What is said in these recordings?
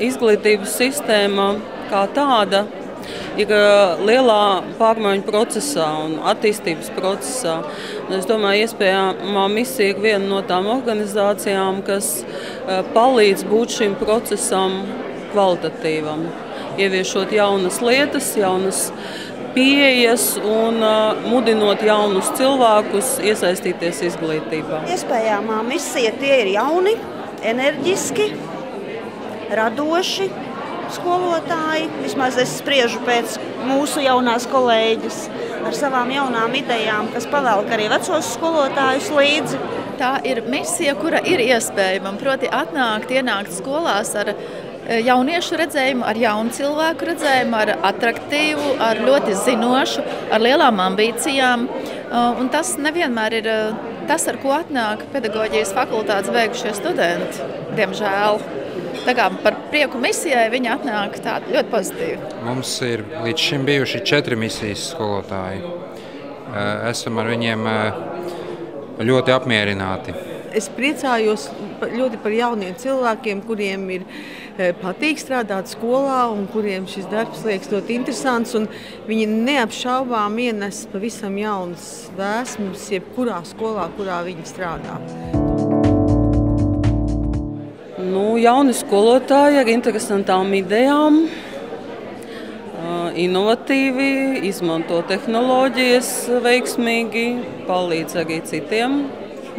izglītības sistēma kā tāda ir lielā pārmaiņu procesā un attīstības procesā. Un es domāju, iespējamā misija ir viena no tām organizācijām, kas palīdz būt šim procesam kvalitatīvam, ieviešot jaunas lietas, jaunas pieejas un mudinot jaunus cilvēkus iesaistīties izglītībā. Iespējamā misija tie ir jauni, enerģiski, radoši skolotāji. Vismaz es spriežu pēc mūsu jaunās kolēģis ar savām jaunām idejām, kas pavelk arī vecos skolotājus līdzi. Tā ir misija, kura ir iespējama, proti ienākt skolās ar jauniešu redzējumu, ar jaunu cilvēku redzējumu, ar atraktīvu, ar ļoti zinošu, ar lielām ambīcijām. Un tas nevienmēr ir tas, ar ko atnāk pedagoģijas fakultātes beigušie studenti, diemžēl. Tā kā par prieku misijai viņi atnāk tādi ļoti pozitīvi. Mums ir līdz šim bijuši 4 misijas skolotāji. Esam ar viņiem ļoti apmierināti. Es priecājos ļoti par jauniem cilvēkiem, kuriem ir patīk strādāt skolā un kuriem šis darbs liekas ļoti interesants. Viņi neapšaubām ienes pavisam jaunas vēsmas, jebkurā skolā, kurā viņi strādā. Jauni skolotāji ar interesantām idejām, inovatīvi, izmanto tehnoloģijas veiksmīgi, palīdz arī citiem.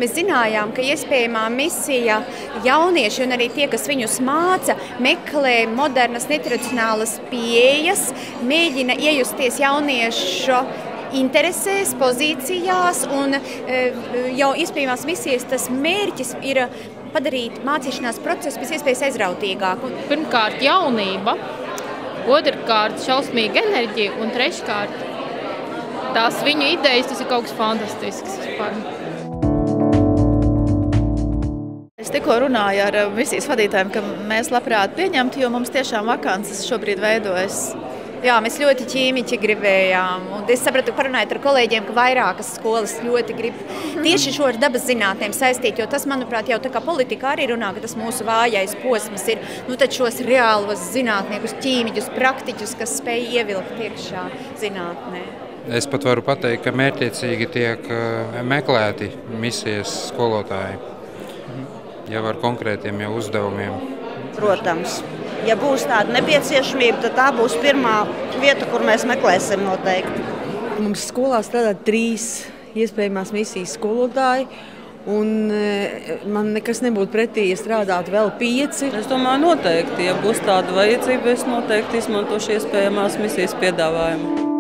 Mēs zinājām, ka iespējamā misija jaunieši un arī tie, kas viņus māca, meklē modernas, netradicionālas pieejas, mēģina iejusties jauniešu interesēs, pozīcijās, un jau iespējamās misijas tas mērķis ir padarīt mācīšanās procesu pēc iespējas aizrautīgāku. Pirmkārt jaunība, otrkārt šausmīga enerģija un treškārt tās viņu idejas, tas ir kaut kas fantastisks. Es tikko runāju ar misijas vadītājiem, ka mēs labprāt pieņemtu, jo mums tiešām vakances šobrīd veidojas. Jā, mēs ļoti ķīmiķi gribējām. Un es sapratu, parunājot ar kolēģiem, ka vairākas skolas ļoti grib tieši šo ar dabas zinātnēm saistīt, jo tas, manuprāt, jau tā kā politika arī runā, ka tas mūsu vājais posms ir tad šos reālos zinātniekus, ķīmiķus, praktiķus, kas spēj ievilkt iekšā zinātnē. Es pat varu pateikt, ka mērķiecīgi tiek meklēti misijas skolotāji jau ar konkrētiem uzdevumiem. Protams. Ja būs tāda nepieciešamība, tad tā būs pirmā vieta, kur mēs meklēsim noteikti. Mums skolā strādā 3 iespējamās misijas skolotāji, un man nekas nebūtu pretī, ja strādātu vēl 5. Es domāju, noteikti, ja būs tāda vajadzība, es noteikti izmantošu iespējamās misijas piedāvājumu.